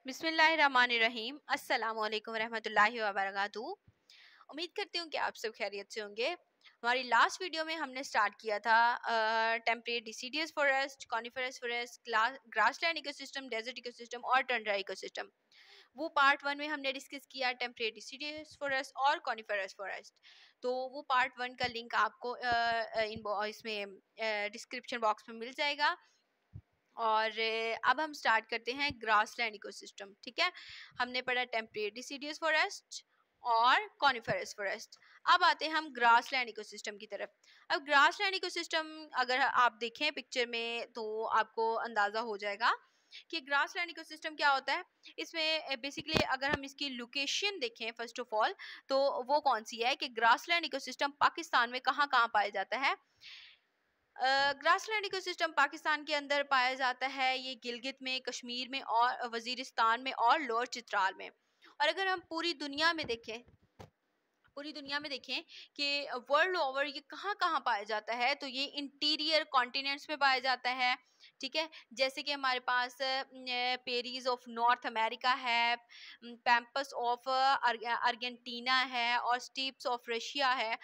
बिस्मिल्लाहिर्रहमानिर्रहीम। अस्सलाम वालेकुम रहमतुल्लाहि व बरकातुहू। उम्मीद करती हूँ कि आप सब खैरियत से होंगे। हमारी लास्ट वीडियो में हमने स्टार्ट किया था temperate deciduous forest, coniferous forest, grassland ecosystem, desert ecosystem और टंड्रा इकोसिस्टम। वो पार्ट वन में हमने डिस्कस किया टेम्परेट डिसीडियस फॉरेस्ट और कॉनिफरस फॉरेस्ट। तो वो पार्ट वन का लिंक आपको इसमें डिस्क्रिप्शन बॉक्स में मिल जाएगा। और अब हम स्टार्ट करते हैं ग्रासलैंड इकोसिस्टम। ठीक है, हमने पढ़ा टेम्परेट डिसीडियस फॉरेस्ट और कॉनिफरस फॉरेस्ट। अब आते हैं हम ग्रासलैंड इकोसिस्टम की तरफ। अब ग्रासलैंड इकोसिस्टम अगर आप देखें पिक्चर में तो आपको अंदाज़ा हो जाएगा कि ग्रासलैंड इकोसिस्टम क्या होता है। इसमें बेसिकली अगर हम इसकी लोकेशन देखें फर्स्ट ऑफ ऑल, तो वो कौन सी है कि ग्रासलैंड इकोसिस्टम पाकिस्तान में कहाँ कहाँ पाया जाता है। ग्रासलैंड इकोसिस्टम पाकिस्तान के अंदर पाया जाता है, ये गिलगित में, कश्मीर में और वजीरिस्तान में और लोअर चित्राल में। और अगर हम पूरी दुनिया में देखें कि वर्ल्ड ओवर ये कहाँ कहाँ पाया जाता है, तो ये इंटीरियर कॉन्टिनेंट्स में पाया जाता है। ठीक है, जैसे कि हमारे पास पेरीज ऑफ नॉर्थ अमेरिका है, पैम्पस ऑफ अर्जेंटीना है और स्टीप्स ऑफ रशिया है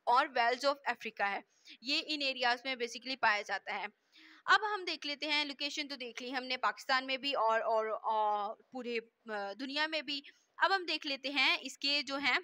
और वेल्स ऑफ अफ्रीका है। ये इन एरियाज में बेसिकली पाया जाता है। अब हम देख लेते हैं, लोकेशन तो देख ली हमने पाकिस्तान में भी और पूरे दुनिया में भी। अब हम देख लेते हैं इसके जो हैं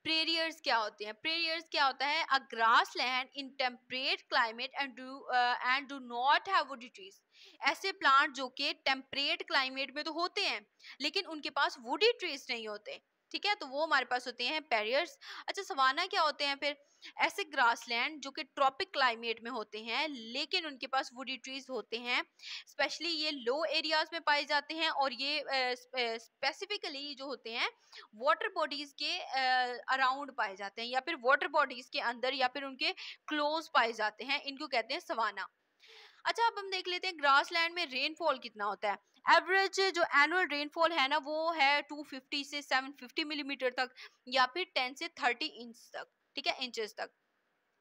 प्रेरियर्स क्या होते हैं। प्रेरियर्स क्या होता है, अ grass land in temperate climate and do not have woody trees. ऐसे प्लांट जो कि टेम्परेट क्लाइमेट में तो होते हैं लेकिन उनके पास वुडी ट्रीज नहीं होते। ठीक है, तो वो हमारे पास होते हैं पेरियर्स। अच्छा, सवाना क्या होते हैं फिर, ऐसे ग्रासलैंड जो कि ट्रॉपिक क्लाइमेट में होते हैं लेकिन उनके पास वुडी ट्रीज होते हैं। स्पेशली ये लो एरियाज में पाए जाते हैं और ये स्पेसिफिकली जो होते हैं वाटर बॉडीज के अराउंड पाए जाते हैं या फिर वाटर बॉडीज के अंदर या फिर उनके क्लोज पाए जाते हैं। इनको कहते हैं सवाना। अच्छा, अब हम देख लेते हैं ग्रासलैंड में रेनफॉल कितना होता है। एवरेज जो एनुअल रेनफॉल है ना, वो है 250 से 750 मिलीमीटर तक या फिर 10 से 30 इंच तक। ठीक है, इंचेस तक।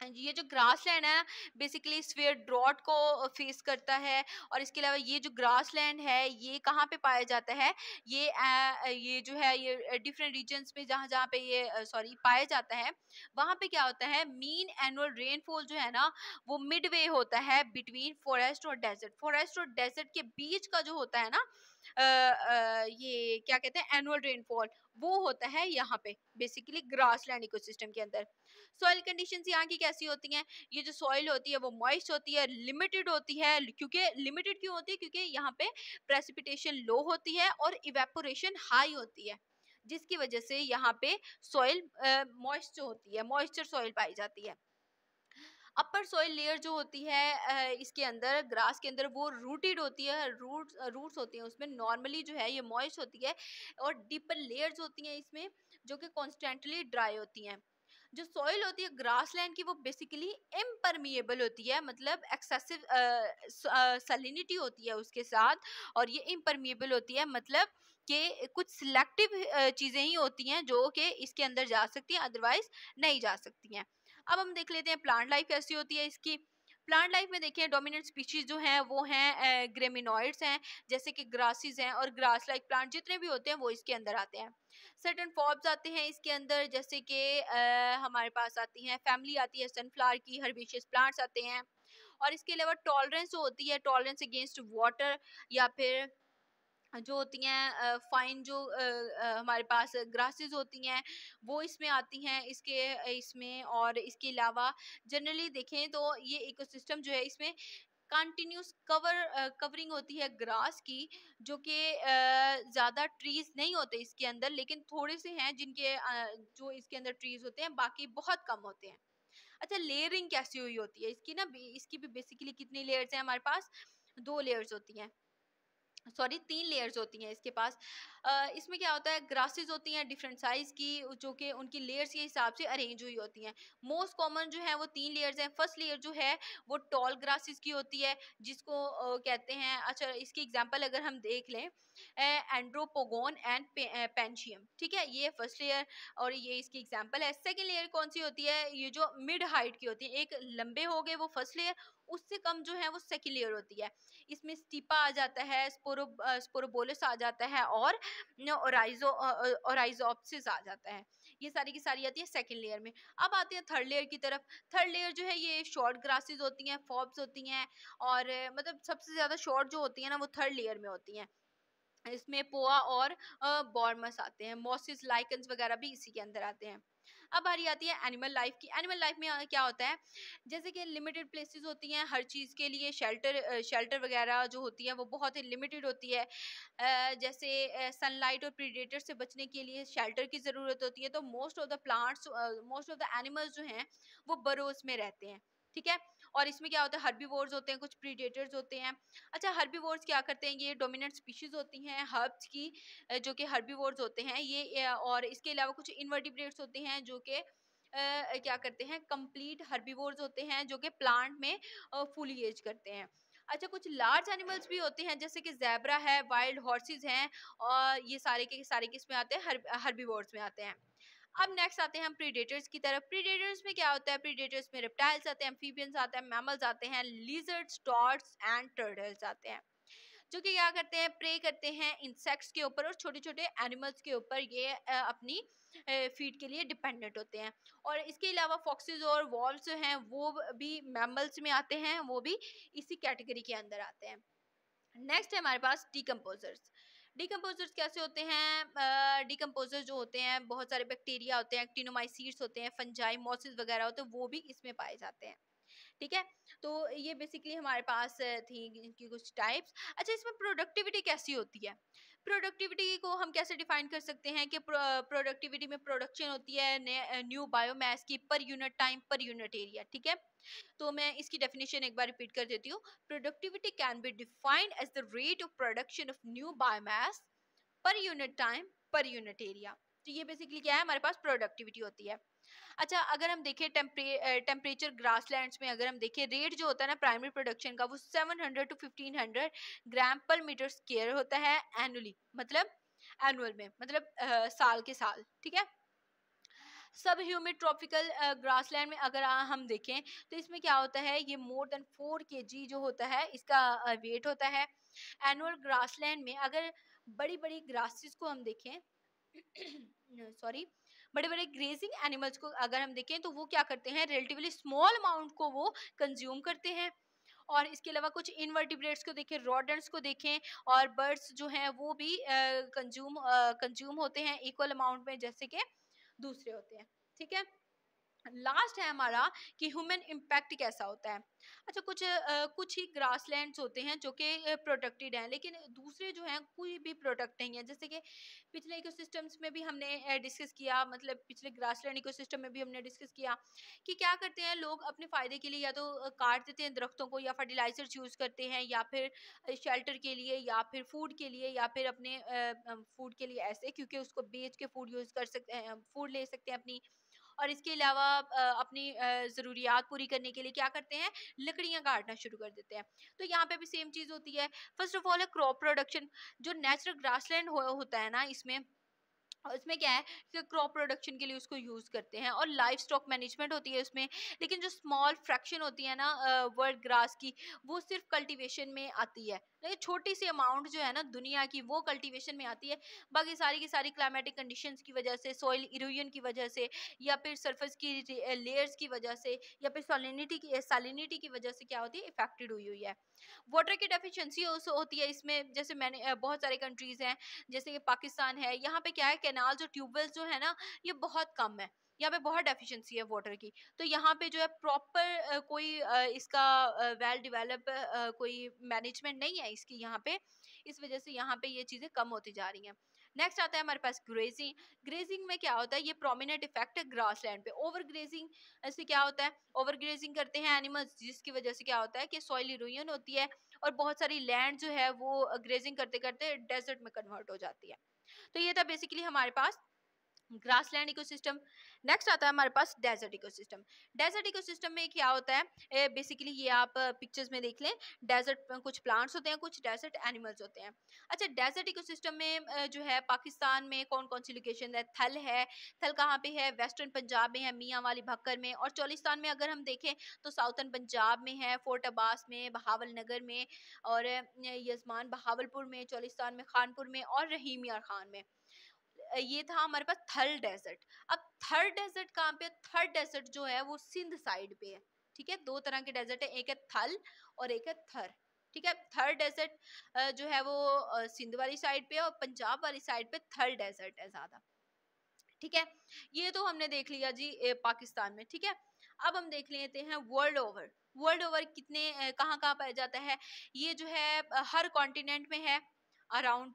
ये जो ग्रासलैंड है बेसिकली स्फीयर ड्रॉट को फेस करता है। और इसके अलावा ये जो ग्रासलैंड है ये कहाँ पे पाया जाता है, ये जो है ये डिफरेंट रीजन्स में जहाँ जहाँ पे ये पाया जाता है, वहाँ पे क्या होता है, मीन एनुअल रेनफॉल जो है ना वो मिडवे होता है बिटवीन फॉरेस्ट और डेजर्ट। फॉरेस्ट और डेजर्ट के बीच का जो होता है ना ये क्या कहते हैं एनुअल रेनफॉल, वो होता है यहाँ पे बेसिकली ग्रासलैंड इकोसिस्टम के अंदर। सॉइल कंडीशंस यहाँ की कैसी होती हैं, ये जो सॉइल होती है वो मॉइस्ट होती है, लिमिटेड होती है। क्योंकि लिमिटेड क्यों होती है, क्योंकि यहाँ पे प्रेसिपिटेशन लो होती है और इवेपोरेशन हाई होती है, जिसकी वजह से यहाँ पे सॉइल मॉइस्ट होती है, मॉइस्चर सॉइल पाई जाती है। अपर सॉइल लेयर जो होती है इसके अंदर ग्रास के अंदर वो रूटेड होती है, रूट्स होती हैं उसमें, नॉर्मली जो है ये मॉइस्ट होती है। और डीपर लेयर्स होती हैं इसमें जो कि कॉन्स्टेंटली ड्राई होती हैं। जो सॉइल होती है ग्रासलैंड की वो बेसिकली इम्परमिएबल होती है, मतलब एक्सेसिव सलिनिटी होती है उसके साथ। और ये इम्परमिएबल होती है मतलब कि कुछ सिलेक्टिव चीज़ें ही होती हैं जो कि इसके अंदर जा सकती हैं, अदरवाइज नहीं जा सकती हैं। अब हम देख लेते हैं प्लांट लाइफ कैसी होती है इसकी। प्लांट लाइफ में देखिए डोमिनेंट स्पीशीज जो हैं वो हैं ग्रेमिनॉइड्स हैं, जैसे कि ग्रासेस हैं और ग्रास लाइक प्लांट जितने भी होते हैं वो इसके अंदर आते हैं। सर्टन फॉर्म्स आते हैं इसके अंदर, जैसे कि हमारे पास आती हैं फैमिली आती है सनफ्लावर की, हर्बेशियस प्लांट्स आते हैं। और इसके अलावा टॉलरेंस जो होती है, टॉलरेंस अगेंस्ट वाटर या फिर जो होती हैं फाइन जो हमारे पास ग्रासेस होती हैं वो इसमें आती हैं इसमें। और इसके अलावा जनरली देखें तो ये इकोसिस्टम जो है इसमें कंटिन्यूस कवरिंग होती है ग्रास की, जो कि ज़्यादा ट्रीज नहीं होते इसके अंदर, लेकिन थोड़े से हैं जिनके जो इसके अंदर ट्रीज होते हैं, बाकी बहुत कम होते हैं। अच्छा, लेयरिंग कैसी हुई होती है इसकी ना, इसकी भी बेसिकली कितनी लेयर्स हैं हमारे पास, 2 लेयर्स होती हैं, सॉरी 3 लेयर्स होती हैं इसके पास। इसमें क्या होता है, ग्रासेस होती हैं डिफरेंट साइज की जो कि उनकी लेयर्स के हिसाब से अरेंज हुई होती हैं। मोस्ट कॉमन जो है वो 3 लेयर्स हैं। फर्स्ट लेयर जो है वो टॉल ग्रासेस की होती है, जिसको कहते हैं, अच्छा इसकी एग्जांपल अगर हम देख लें, एंड्रोपोगोन एंड पेंशियम। ठीक है, ये फर्स्ट लेयर और ये इसकी एग्जांपल है। सेकेंड लेयर कौन सी होती है, ये जो मिड हाइट की होती है, एक लंबे हो गए वो फर्स्ट लेयर, उससे कम जो है वो सेकेंड लेयर होती है। इसमें स्टीपा आ जाता है, स्पोरोबोलस आ जाता है और ओराइजोप्सिस आ जाता है। ये सारी की सारी आती है सेकेंड लेयर में। अब आते हैं थर्ड लेयर की तरफ। थर्ड लेयर जो है ये शॉर्ट ग्रासेस होती हैं, फॉब्स होती हैं, और मतलब सबसे ज्यादा शॉर्ट जो होती है ना वो थर्ड लेयर में होती हैं। इसमें पोआ और बॉर्मस आते हैं, मॉसिस, लाइकन्स वगैरह भी इसी के अंदर आते हैं। अब बारी आती है एनिमल लाइफ की। एनिमल लाइफ में क्या होता है, जैसे कि लिमिटेड प्लेसेस होती हैं हर चीज़ के लिए, शेल्टर वगैरह जो होती है वो बहुत ही लिमिटेड होती है। जैसे सनलाइट और प्रीडेटर से बचने के लिए शेल्टर की ज़रूरत होती है, तो most of the plants, most of the animals जो हैं वो बरोज में रहते हैं, ठीक है। और इसमें क्या होता है, हर्बीवोर्स होते हैं, कुछ प्रीडेटर्स होते हैं। अच्छा, हर्बीवोर्स क्या करते हैं, ये डोमिनेंट स्पीशीज होती हैं हर्ब्स की, जो कि हर्बीवोर्स होते हैं ये, और इसके अलावा कुछ इनवर्टिब्रेट्स होते हैं जो कि क्या करते हैं, कंप्लीट हर्बीवोर्स होते हैं जो कि प्लांट में फुलिएज करते हैं। अच्छा, कुछ लार्ज एनिमल्स भी होते हैं जैसे कि ज़ेब्रा है, वाइल्ड हॉर्सेस हैं, और ये सारे के सारे किस में आते हैं, हर्बीवोर्स में आते हैं। अब नेक्स्ट आते हैं हम प्रीडेटर्स की तरफ। प्रीडेटर्स में क्या होता है, प्रीडेटर्स में रेप्टाइल्स आते हैं, एम्फीबियंस आते हैं, मैमल्स आते हैं, लिजर्ड्स, टॉड्स एंड टर्टल्स आते हैं, जो कि क्या करते हैं, प्रे करते हैं इंसेक्ट्स के ऊपर और छोटे छोटे एनिमल्स के ऊपर। ये अपनी फीड के लिए डिपेंडेंट होते हैं। और इसके अलावा फॉक्सेस और वॉल्व्स जो हैं वो भी मैमल्स में आते हैं, वो भी इसी कैटेगरी के अंदर आते हैं। नेक्स्ट है हमारे पास डिकम्पोजर्स। डिकम्पोजर्स कैसे होते हैं, डिकम्पोजर जो होते हैं, बहुत सारे बैक्टीरिया होते हैं, एक्टिनोमाइसीट्स होते हैं, फंजाई, मॉसिस वगैरह होते हैं, वो भी इसमें पाए जाते हैं, ठीक है। तो ये बेसिकली हमारे पास थी इनकी कुछ टाइप्स। अच्छा, इसमें प्रोडक्टिविटी कैसी होती है, प्रोडक्टिविटी को हम कैसे डिफाइन कर सकते हैं कि प्रोडक्टिविटी में प्रोडक्शन होती है न्यू बायोमास की पर unit time, per unit area, ठीक है। तो मैं इसकी डेफिनेशन एक बार रिपीट कर देती हूँ। Productivity can be defined as the rate of production of new biomass per unit time, per unit area. तो ये बेसिकली क्या है, हमारे पास प्रोडक्टिविटी होती है। अच्छा, अगर हम देखें टेम्परेचर ग्रासलैंड्स में, अगर हम देखें रेट जो होता है ना प्राइमरी प्रोडक्शन का, वो 700 to 1500 ग्राम पर मीटर स्क्वायर होता है एनुअली, मतलब एनुअल में, मतलब साल के साल, ठीक है। सब ह्यूमिड ट्रॉपिकल ग्रासलैंड में अगर हम देखें तो इसमें क्या होता है, ये मोर देन 4 kg जो होता है इसका वेट होता है। एनुअल ग्रासलैंड में अगर बड़ी बड़ी ग्रासेस को हम देखें सॉरी, बड़े बड़े ग्रेजिंग एनिमल्स को अगर हम देखें तो वो क्या करते हैं, रिलेटिवली स्मॉल अमाउंट को वो कंज्यूम करते हैं। और इसके अलावा कुछ इनवर्टिब्रेट्स को देखें, रॉडेंट्स को देखें, और बर्ड्स जो हैं वो भी कंज्यूम होते हैं इक्वल अमाउंट में जैसे कि दूसरे होते हैं, ठीक है। लास्ट है हमारा कि ह्यूमन इम्पैक्ट कैसा होता है। अच्छा, कुछ ही ग्रासलैंड्स होते हैं जो कि प्रोटेक्टेड हैं, लेकिन दूसरे जो हैं कोई भी प्रोटेक्ट नहीं है। जैसे कि पिछले इकोसिस्टम्स में भी हमने डिस्कस किया, मतलब पिछले ग्रासलैंड इकोसिस्टम में भी हमने डिस्कस किया कि क्या करते हैं लोग अपने फायदे के लिए, या तो काट देते हैं दरख्तों को, या फर्टिलाइजर्स यूज करते हैं, या फिर शेल्टर के लिए, या फिर फूड के लिए, या फिर अपने फूड के लिए ऐसे, क्योंकि उसको बेच के फूड यूज कर सकते हैं, फूड ले सकते हैं अपनी। और इसके अलावा अपनी ज़रूरियात पूरी करने के लिए क्या करते हैं, लकड़ियाँ काटना शुरू कर देते हैं। तो यहाँ पे भी सेम चीज़ होती है। फर्स्ट ऑफ ऑल है क्रॉप प्रोडक्शन, जो नेचुरल ग्रासलैंड होता है ना, इसमें और इसमें क्या है कि क्रॉप प्रोडक्शन के लिए उसको यूज करते हैं, और लाइफ स्टॉक मैनेजमेंट होती है उसमें। लेकिन जो स्मॉल फ्रैक्शन होती है ना वर्ल्ड ग्रास की, वो सिर्फ कल्टीवेशन में आती है, लेकिन छोटी सी अमाउंट जो है ना दुनिया की, वो कल्टीवेशन में आती है। बाकी सारी की सारी क्लाइमेटिक कंडीशंस की वजह से, सॉइल इरोजन की वजह से, या फिर सरफेस की लेयर्स की वजह से, या फिर सैलिनिटी की वजह से क्या होती है, इफेक्टेड हुई हुई है। वाटर की डेफिशिएंसी होती है इसमें। जैसे मैंने बहुत सारे कंट्रीज हैं जैसे कि पाकिस्तान है, यहाँ पे क्या है, कैनाल्स और ट्यूबवेल्स जो है ना ये बहुत कम है, यहाँ पे बहुत डेफिशिएंसी है वाटर की। तो यहाँ पे जो है प्रॉपर कोई इसका वेल डेवलप कोई मैनेजमेंट नहीं है इसकी यहाँ पे, इस वजह से यहाँ पे ये चीज़ें कम होती जा रही हैं। नेक्स्ट आता है हमारे पास ग्रेजिंग। ग्रेजिंग में क्या होता है, ये प्रोमिनेंट इफेक्ट है ग्रासलैंड पे। ओवर ग्रेजिंग ऐसे क्या होता है, ओवर ग्रेजिंग करते हैं एनिमल्स, जिसकी वजह से क्या होता है कि सॉइल इरोजन होती है, और बहुत सारी लैंड जो है वो ग्रेजिंग करते करते डेजर्ट में कन्वर्ट हो जाती है। तो ये था बेसिकली हमारे पास ग्रासलैंड इकोसिस्टम। नेक्स्ट आता है हमारे पास डेजर्ट इकोसिस्टम। डेजर्ट इकोसिस्टम में क्या होता है, बेसिकली ये आप पिक्चर्स में देख लें, डेजर्ट कुछ प्लांट्स होते हैं, कुछ डेजर्ट एनिमल्स होते हैं। अच्छा, डेजर्ट इकोसिस्टम में जो है पाकिस्तान में कौन कौन सी लोकेशन है? थल है। थल कहाँ पे है? वेस्टर्न पंजाब में है, मियाँ वाली भक्कर में। और चोलिस्तान में अगर हम देखें तो साउथर्न पंजाब में है, फोर्ट अब्बास में, बहावल नगर में, और यजमान बहावलपुर में, चोलिस्तान में खानपुर में, और रहीम यार खान में। ये था हमारे पास थल डेजर्ट। अब थर्ड डेजर्ट कहाँ पे? थर्ड डेजर्ट जो है वो सिंध साइड पे है। ठीक है, दो तरह के डेजर्ट है, एक है थल और एक है थर। ठीक है, थर्ड डेजर्ट जो है वो सिंध वाली साइड पे है, और पंजाब वाली साइड पे थल डेजर्ट है ज्यादा। ठीक है, ये तो हमने देख लिया जी पाकिस्तान में। ठीक है, अब हम देख लेते हैं वर्ल्ड ओवर। वर्ल्ड ओवर कितने कहाँ कहाँ पाया जाता है? ये जो है हर कॉन्टिनेंट में है। Around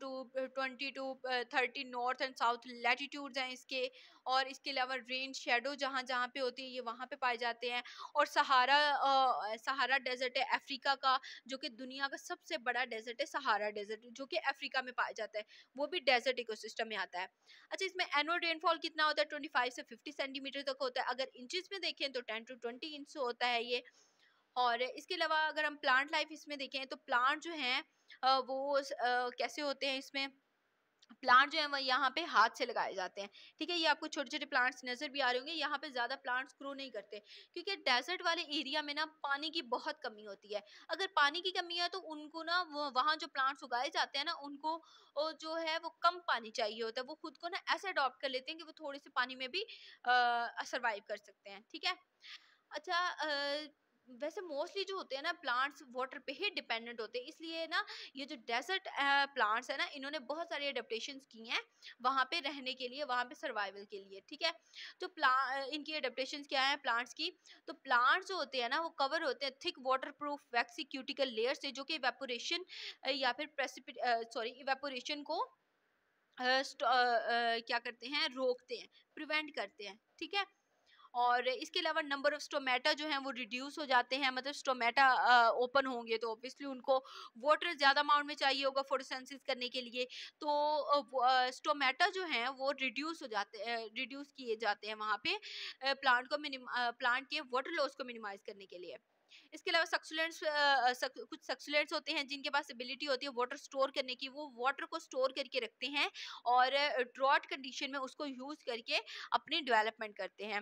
20 to 30 north and south latitudes हैं इसके। और इसके अलावा रेन शेडो जहाँ जहाँ पे होती है ये वहाँ पे पाए जाते हैं। और सहारा सहारा डेजर्ट है अफ्रीका का, जो कि दुनिया का सबसे बड़ा डेजर्ट है, सहारा डेजर्ट, जो कि अफ्रीका में पाया जाता है, वो भी डेजर्ट इकोसिस्टम में आता है। अच्छा, इसमें एनुअल रेनफॉल कितना होता है? 25 से 50 सेंटीमीटर तक होता है। अगर इंचेस में देखें तो 10 to 20 इंच होता है ये। और इसके अलावा अगर हम प्लांट लाइफ इसमें देखें तो प्लांट जो हैं वो कैसे होते हैं इसमें? प्लांट जो है वो यहाँ पे हाथ से लगाए जाते हैं। ठीक है, ये आपको छोटे छोटे प्लांट्स नजर भी आ रहे होंगे। यहाँ पे ज्यादा प्लांट्स ग्रो नहीं करते, क्योंकि डेजर्ट वाले एरिया में ना पानी की बहुत कमी होती है। अगर पानी की कमी है तो उनको ना वो वहाँ जो प्लांट्स उगाए जाते हैं ना उनको जो है वो कम पानी चाहिए होता है। वो खुद को ना ऐसे अडॉप्ट कर लेते हैं कि वो थोड़े से पानी में भी सरवाइव कर सकते हैं। ठीक है। अच्छा, वैसे मोस्टली जो होते हैं ना प्लांट्स वाटर पे ही डिपेंडेंट होते हैं, इसलिए ना ये जो डेजर्ट प्लांट्स है ना इन्होंने बहुत सारी एडेप्टेशंस की हैं वहाँ पे रहने के लिए, वहाँ पे सर्वाइवल के लिए। ठीक है, तो इनकी एडेप्टेशंस क्या है प्लांट्स की? तो प्लांट्स जो होते हैं ना वो कवर होते हैं थिक वाटर प्रूफ वैक्सी क्यूटिकल लेयर से, जो कि इवेपोरेशन या फिर इवेपोरेशन को क्या करते हैं? रोकते हैं, प्रिवेंट करते हैं। ठीक है, और इसके अलावा नंबर ऑफ स्टोमेटा जो हैं वो रिड्यूस हो जाते हैं। मतलब स्टोमेटा ओपन होंगे तो ऑब्वियसली उनको वाटर ज्यादा अमाउंट में चाहिए होगा फोटोसिंथेसिस करने के लिए। तो स्टोमेटा जो हैं वो रिड्यूस हो जाते हैं, रिड्यूस किए जाते हैं वहाँ पे प्लांट के वाटर लॉस को मिनिमाइज करने के लिए। इसके अलावा सक्सुलेंट्स कुछ सक्सुलेंट्स होते हैं जिनके पास एबिलिटी होती है वाटर स्टोर करने की। वो वाटर को स्टोर करके रखते हैं और ड्रॉट कंडीशन में उसको यूज करके अपनी डेवलपमेंट करते हैं।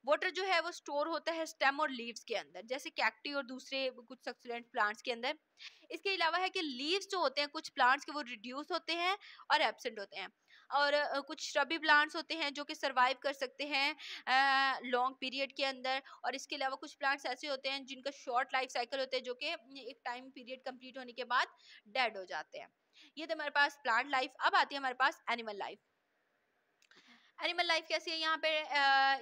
वाटर जो है वो स्टोर होता है स्टेम और लीव्स के अंदर, जैसे कैक्टी और दूसरे कुछ सक्सीलेंट प्लांट्स के अंदर। इसके अलावा है कि लीव्स जो होते हैं कुछ प्लांट्स के वो रिड्यूस होते हैं और एब्सेंट होते हैं। और कुछ श्रबी प्लांट्स होते हैं जो कि सरवाइव कर सकते हैं लॉन्ग पीरियड के अंदर। और इसके अलावा कुछ प्लांट्स ऐसे होते हैं जिनका शॉर्ट लाइफ साइकिल होता है, जो कि एक टाइम पीरियड कंप्लीट होने के बाद डेड हो जाते हैं। ये तो हमारे पास प्लांट लाइफ। अब आती है हमारे पास एनिमल लाइफ। एनिमल लाइफ कैसी है यहाँ पे?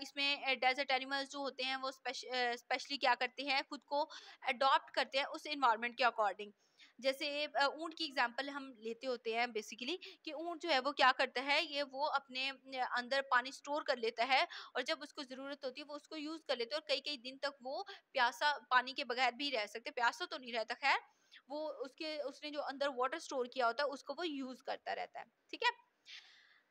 इसमें डेजर्ट एनिमल्स जो होते हैं वो स्पेशली क्या करते हैं? खुद को अडॉप्ट करते हैं उस इन्वायरमेंट के अकॉर्डिंग। जैसे ऊंट की एग्जांपल हम लेते होते हैं बेसिकली, कि ऊंट जो है वो क्या करता है, ये वो अपने अंदर पानी स्टोर कर लेता है, और जब उसको जरूरत होती है वो उसको यूज कर लेते हैं, और कई कई दिन तक वो प्यासा पानी के बगैर भी रह सकते। प्यासा तो नहीं रहता, खैर वो उसने जो अंदर वाटर स्टोर किया होता है उसको वो यूज करता रहता है। ठीक है,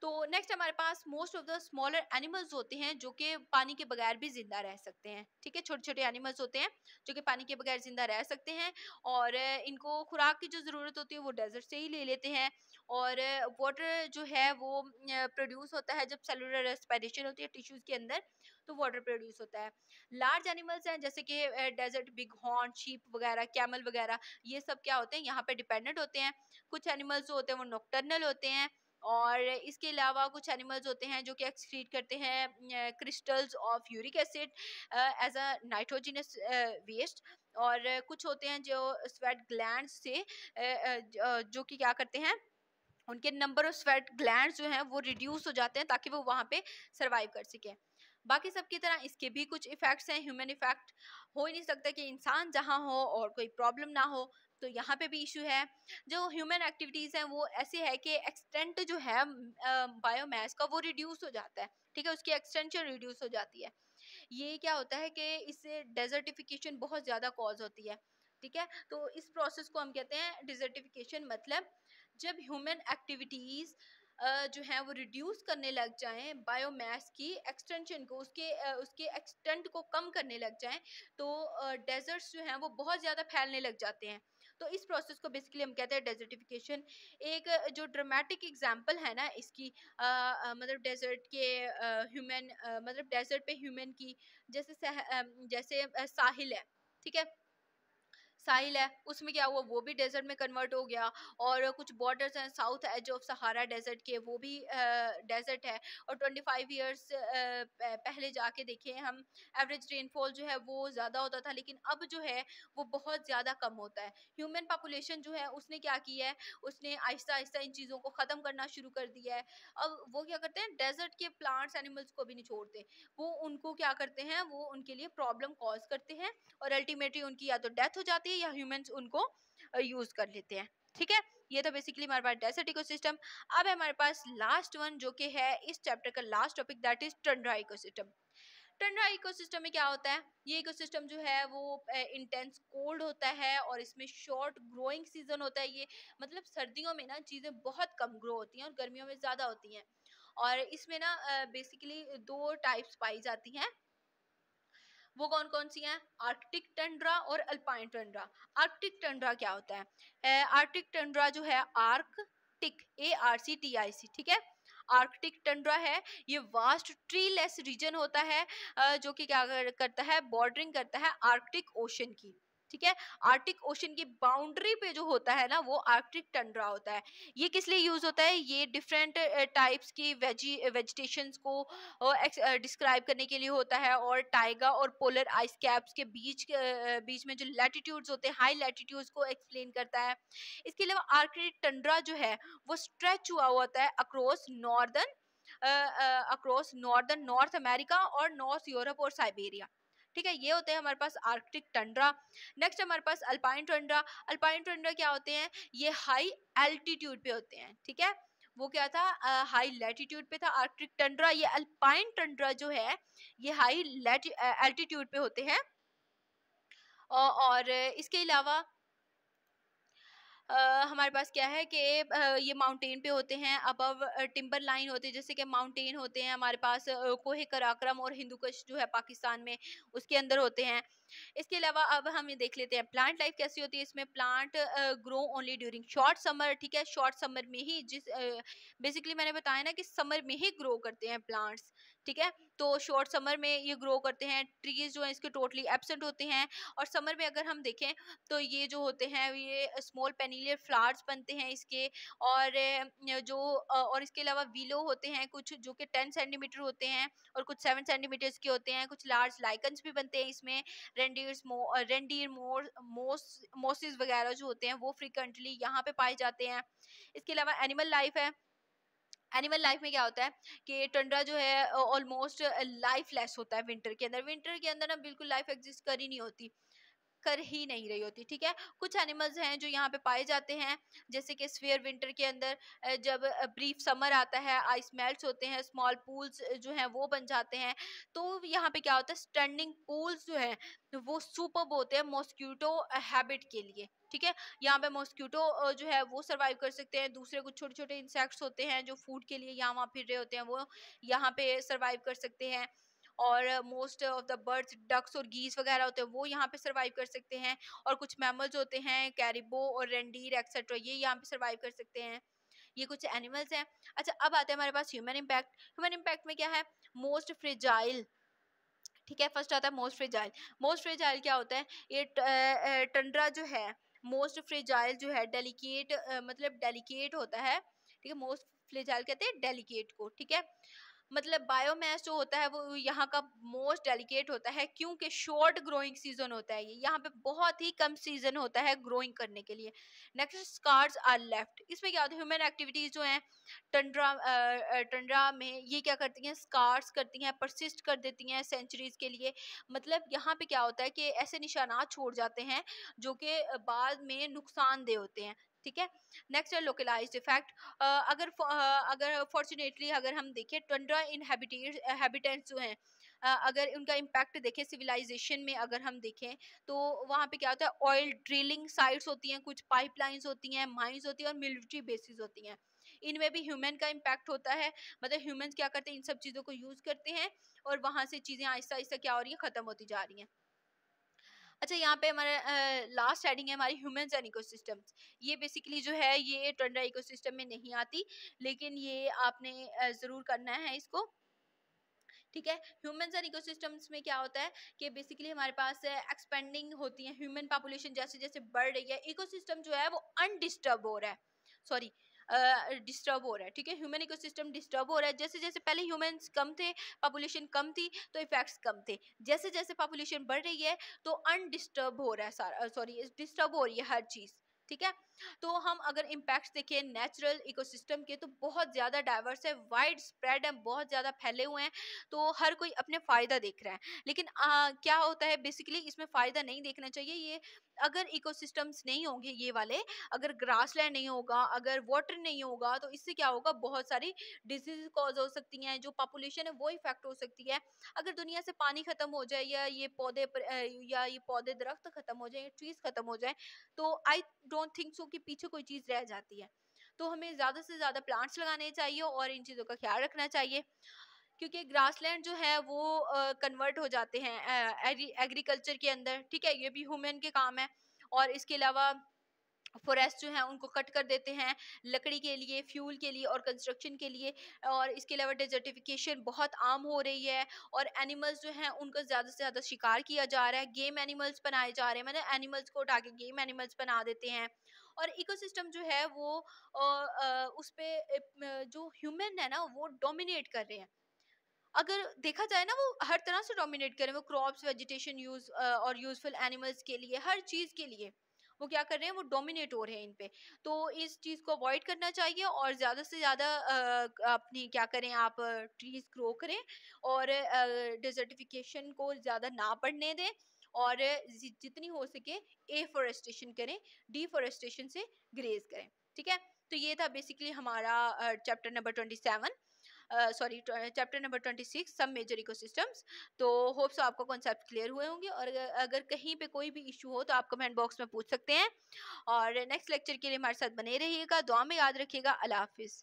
तो नेक्स्ट हमारे पास most of the smaller animals होते हैं जो कि पानी के बगैर भी जिंदा रह सकते हैं। ठीक है, छोटे छोटे एनिमल्स होते हैं जो कि पानी के बगैर जिंदा रह सकते हैं, और इनको खुराक की जो ज़रूरत होती है वो डेजर्ट से ही ले लेते हैं। और वाटर जो है वो प्रोड्यूस होता है जब सेलुलर रेस्पिरेशन होती है टिश्यूज के अंदर, तो वाटर प्रोड्यूस होता है। लार्ज एनिमल्स हैं जैसे कि डेजर्ट बिग हॉर्न, शीप वगैरह, कैमल वगैरह, ये सब क्या होते हैं? यहाँ पे डिपेंडेंट होते हैं। कुछ एनिमल्स जो होते हैं वो नॉकटर्नल होते हैं, और इसके अलावा कुछ एनिमल्स होते हैं जो कि एक्सक्रीट करते हैं crystals of uric acid as a nitrogenous waste. और कुछ होते हैं जो स्वेट ग्लैंड से जो कि क्या करते हैं, उनके नंबर ऑफ स्वेट ग्लैंड्स जो हैं वो रिड्यूस हो जाते हैं ताकि वो वहाँ पे सरवाइव कर सके। बाकी सबकी तरह इसके भी कुछ इफेक्ट्स हैं, ह्यूमन इफेक्ट। हो ही नहीं सकता कि इंसान जहाँ हो और कोई प्रॉब्लम ना हो, तो यहाँ पे भी इशू है। जो ह्यूमन एक्टिविटीज हैं वो ऐसे है कि एक्सटेंट जो है बायोमास का वो रिड्यूस हो जाता है। ठीक है, उसकी एक्सटेंशन रिड्यूस हो जाती है। ये क्या होता है कि इससे डेजर्टिफिकेशन बहुत ज्यादा कॉज होती है। ठीक है, तो इस प्रोसेस को हम कहते हैं डिजर्टिफिकेशन। मतलब जब ह्यूमन एक्टिविटीज जो है वो रिड्यूस करने लग जाएं, बायोमास की एक्सटेंशन को, उसके एक्सटेंट को कम करने लग जाएं, तो डेजर्ट्स जो हैं वो बहुत ज़्यादा फैलने लग जाते हैं। तो इस प्रोसेस को बेसिकली हम कहते हैं डेजर्टिफिकेशन। एक जो ड्रामेटिक एग्जांपल है ना इसकी, मतलब डेजर्ट के ह्यूमन, मतलब डेजर्ट पे ह्यूमन की, जैसे साहिल है, ठीक है, साहिल है, उसमें क्या हुआ, वो भी डेजर्ट में कन्वर्ट हो गया। और कुछ बॉर्डर्स हैं south edge of Sahara desert के, वो भी डेजर्ट है। और 25 ईयर्स पहले जाके देखें हम, एवरेज रेनफॉल जो है वो ज़्यादा होता था, लेकिन अब जो है वो बहुत ज़्यादा कम होता है। ह्यूमन पॉपुलेशन जो है उसने क्या किया है, उसने आहिस्ता आहिस्ता इन चीज़ों को ख़त्म करना शुरू कर दिया है। अब वो क्या करते हैं, डेजर्ट के प्लांट्स एनिमल्स को भी नहीं छोड़ते, वो उनको क्या करते हैं, वो उनके लिए प्रॉब्लम कॉज करते हैं, और अल्टीमेटली उनकी या तो डेथ हो जाती है या ह्यूमंस उनको यूज कर लेते हैं। ठीक है, ये तो बेसिकली हमारे पास डेजर्ट इकोसिस्टम। अब है हमारे पास लास्ट वन जो कि है इस चैप्टर का last topic, that is Tundra ecosystem. Tundra ecosystem में क्या होता है, ये इकोसिस्टम जो है वो इंटेंस कोल्ड होता है, और इसमें शॉर्ट ग्रोइंग सीजन होता है। ये मतलब सर्दियों में ना चीजें बहुत कम ग्रो होती हैं और गर्मियों में ज्यादा होती हैं। और इसमें ना बेसिकली दो टाइप्स पाई जाती हैं। वो कौन कौन सी हैं, आर्कटिक टंड्रा और अल्पाइन टंड्रा। आर्कटिक टंड्रा क्या होता है, आर्कटिक टंड्रा जो है, आर्कटिक, ARCTIC, ठीक है, आर्कटिक टंड्रा है, ये वास्ट ट्रीलेस रीजन होता है, जो कि क्या करता है, बॉर्डरिंग करता है आर्कटिक ओशन की। ठीक है, आर्कटिक ओशन की बाउंड्री पे जो होता है ना, वो आर्कटिक टंड्रा होता है। ये किस लिए यूज होता है, ये डिफरेंट टाइप्स की वेजिटेशंस को डिस्क्राइब करने के लिए होता है, और टाइगा और पोलर आइस कैप्स के बीच में जो लैटिट्यूड्स होते हैं, हाई लैटिट्यूड्स को एक्सप्लेन करता है। इसके अलावा आर्कटिक टंड्रा जो है वो स्ट्रेच हुआ होता है अक्रॉस नॉर्दर्न नॉर्थ अमेरिका और नॉर्थ यूरोप और साइबेरिया। ठीक है, ये होते हैं हमारे पास आर्कटिक टंड्रा। नेक्स्ट हमारे पास अल्पाइन टंड्रा। अल्पाइन टंड्रा क्या होते हैं, ये हाई एल्टीट्यूड पे होते हैं। ठीक है, वो क्या था, हाई लैटिट्यूड पे था आर्कटिक टंड्रा। ये अल्पाइन टंड्रा जो है ये हाई एल्टीट्यूड पे होते हैं। और इसके अलावा हमारे पास क्या है कि ये माउंटेन पे होते हैं, अबव टिम्बर लाइन होती है, जैसे कि माउंटेन होते हैं हमारे पास, कोहे कराक्रम और हिंदुकुश जो है पाकिस्तान में, उसके अंदर होते हैं। इसके अलावा अब हम ये देख लेते हैं प्लांट लाइफ कैसी होती है। इसमें plant grow only during short summer. ठीक है, शॉर्ट समर में ही, बेसिकली मैंने बताया ना कि समर में ही ग्रो करते हैं प्लांट्स। ठीक है, तो शॉर्ट समर में ये ग्रो करते हैं। ट्रीज जो है इसके टोटली एब्सेंट होते हैं। और समर में अगर हम देखें तो ये जो होते हैं ये स्मॉल पेनिलियर फ्लावर्स बनते हैं इसके। और और इसके अलावा विलो होते हैं कुछ जो कि 10 सेंटीमीटर होते हैं, और कुछ 7 सेंटीमीटर्स के होते हैं। कुछ लार्ज लाइकन्स भी बनते हैं इसमें। रेंडीर मोसिस वगैरह जो होते हैं वो फ्रिक्वेंटली यहाँ पे पाए जाते हैं। इसके अलावा एनिमल लाइफ है। एनिमल लाइफ में क्या होता है कि टंड्रा जो है ऑलमोस्ट लाइफ लेस होता है विंटर के अंदर। विंटर के अंदर ना बिल्कुल लाइफ एग्जिस्ट कर ही नहीं होती, कर ही नहीं रही होती। ठीक है, कुछ एनिमल्स हैं जो यहाँ पे पाए जाते हैं, जैसे कि स्फीयर विंटर के अंदर जब ब्रीफ समर आता है, आइस मेल्ट्स होते हैं, स्मॉल पूल्स जो हैं वो बन जाते हैं। तो यहाँ पे क्या होता है, स्टैंडिंग पूल्स जो है वो सुपर्ब होते हैं मॉस्किटो हैबिट के लिए। ठीक है, यहाँ पे मॉस्किटो जो है वो सरवाइव कर सकते हैं। दूसरे कुछ छोटे छोटे इंसेक्ट्स होते हैं जो फूड के लिए यहाँ वहाँ फिर रहे होते हैं, वो यहाँ पे सरवाइव कर सकते हैं। और most of the birds, ducks और गीस वगैरह होते हैं वो यहाँ पे सरवाइव कर सकते हैं। और कुछ मैमल्स होते हैं, कैरिबो और रेंडीर एक्सेट्रा, ये यहाँ पे सरवाइव कर सकते हैं। ये कुछ एनिमल्स हैं। अच्छा, अब आते हैं हमारे पास ह्यूमन इम्पैक्ट। ह्यूमन इम्पैक्ट में क्या है, मोस्ट फ्रेजाइल। ठीक है, फर्स्ट आता है मोस्ट फ्रेजाइल। मोस्ट फ्रेजाइल क्या होता है, ये टंड्रा जो है मोस्ट फ्रेजाइल जो है डेलिकेट, मतलब डेलिकेट होता है। ठीक है, मोस्ट फ्रेजाइल कहते हैं डेलिकेट को। ठीक है, मतलब बायोमास जो होता है वो यहाँ का मोस्ट डेलिकेट होता है, क्योंकि शॉर्ट ग्रोइंग सीजन होता है। ये यहाँ पे बहुत ही कम सीजन होता है ग्रोइंग करने के लिए। Next, scars are left. इसमें क्या होता है, ह्यूमन एक्टिविटीज जो हैं टंड्रा में ये क्या करती हैं, स्कार्स करती हैं, परसिस्ट कर देती हैं सेंचुरीज के लिए। मतलब यहाँ पे क्या होता है कि ऐसे निशानात छोड़ जाते हैं जो कि बाद में नुकसानदेह होते हैं। ठीक है, नेक्स्ट है लोकलाइज्ड इफेक्ट। अगर फॉर्चुनेटली अगर हम देखें टंड्रा इन हैबिटेट्स जो हैं, अगर उनका इम्पैक्ट देखें सिविलाइजेशन में, अगर हम देखें तो वहाँ पे क्या होता है, ऑयल ड्रिलिंग साइट्स होती हैं, कुछ पाइपलाइंस होती हैं, माइंस होती हैं और मिलिट्री बेसिस होती हैं। इनमें भी ह्यूमन का इम्पैक्ट होता है, मतलब ह्यूमंस क्या करते हैं, इन सब चीज़ों को यूज़ करते हैं और वहाँ से चीज़ें आहिस्ता आहिस्ता क्या हो रही हैं, ख़त्म होती जा रही हैं। अच्छा, यहाँ पे हमारा लास्ट हेडिंग है हमारी ह्यूमंस एंड इकोसिस्टम्स। ये बेसिकली जो है ये टंड्रा इकोसिस्टम में नहीं आती, लेकिन ये आपने ज़रूर करना है इसको, ठीक है। ह्यूमंस एंड इकोसिस्टम्स में क्या होता है कि बेसिकली हमारे पास एक्सपेंडिंग होती है, ह्यूमन पॉपुलेशन जैसे जैसे बढ़ रही है, इकोसिस्टम जो है वो अनडिस्टर्ब हो रहा है, सॉरी डिस्टर्ब हो रहा है, ठीक है। ह्यूमन इकोसिस्टम डिस्टर्ब हो रहा है, जैसे जैसे पहले ह्यूमंस कम थे, पॉपुलेशन कम थी, तो इफेक्ट्स कम थे। जैसे जैसे पॉपुलेशन बढ़ रही है तो अनडिस्टर्ब हो रहा है सारा, सॉरी डिस्टर्ब हो रही है हर चीज, ठीक है। तो हम अगर इम्पैक्ट्स देखें नेचुरल इकोसिस्टम के तो बहुत ज्यादा डाइवर्स है, वाइड स्प्रेड है, बहुत ज्यादा फैले हुए हैं, तो हर कोई अपने फायदा देख रहा है। लेकिन क्या होता है बेसिकली इसमें फायदा नहीं देखना चाहिए। ये अगर इकोसिस्टम्स नहीं होंगे ये वाले, अगर ग्रासलैंड नहीं होगा, अगर वाटर नहीं होगा, तो इससे क्या होगा, बहुत सारी डिजीज कॉज हो सकती हैं, जो पॉपुलेशन है वो इफेक्ट हो सकती है। अगर दुनिया से पानी खत्म हो जाए या ये पौधे दरख्त खत्म हो जाए, ट्रीज खत्म हो जाए, तो आई डोंट थिंक सो कि पीछे कोई चीज रह जाती है। तो हमें ज्यादा से ज्यादा प्लांट्स लगाने चाहिए और इन चीजों का ख्याल रखना चाहिए, क्योंकि ग्रासलैंड जो है वो कन्वर्ट हो जाते हैं एग्रीकल्चर के अंदर, ठीक है। ये भी ह्यूमन के काम है। और इसके अलावा फॉरेस्ट जो है उनको कट कर देते हैं लकड़ी के लिए, फ्यूल के लिए और कंस्ट्रक्शन के लिए। और इसके अलावा डेजर्टिफिकेशन बहुत आम हो रही है, और एनिमल्स जो हैं उनका ज़्यादा से ज़्यादा शिकार किया जा रहा है, गेम एनिमल्स बनाए जा रहे हैं, मतलब एनिमल्स को उठा के गेम एनिमल्स बना देते हैं। और इकोसिस्टम जो है वो उस पे जो ह्यूमन है ना वो डोमिनेट कर रहे हैं। अगर देखा जाए ना वो हर तरह से डोमिनेट करें, वो क्रॉप्स, वेजिटेशन यूज और यूजफुल एनिमल्स के लिए, हर चीज के लिए वो क्या कर रहे हैं, वो डोमिनेट हो रहे हैं इन पे। तो इस चीज को अवॉइड करना चाहिए और ज्यादा से ज्यादा अपनी क्या करें आप, ट्रीज ग्रो करें और डिजर्टिफिकेशन को ज्यादा ना बढ़ने दें, और जितनी हो सके एफोरेस्टेशन करें, डिफोरेस्टेशन से ग्रेज करें, ठीक है। तो ये था बेसिकली हमारा chapter number 27, sorry chapter number 26, सब मेजर इकोसिस्टम्स। तो होप्स आपको कॉन्सेप्ट क्लियर हुए होंगे, और अगर कहीं पे कोई भी इशू हो तो आप कमेंट बॉक्स में पूछ सकते हैं। और नेक्स्ट लेक्चर के लिए हमारे साथ बने रहिएगा, दुआ में याद रखिएगा। अल्लाह हाफिज।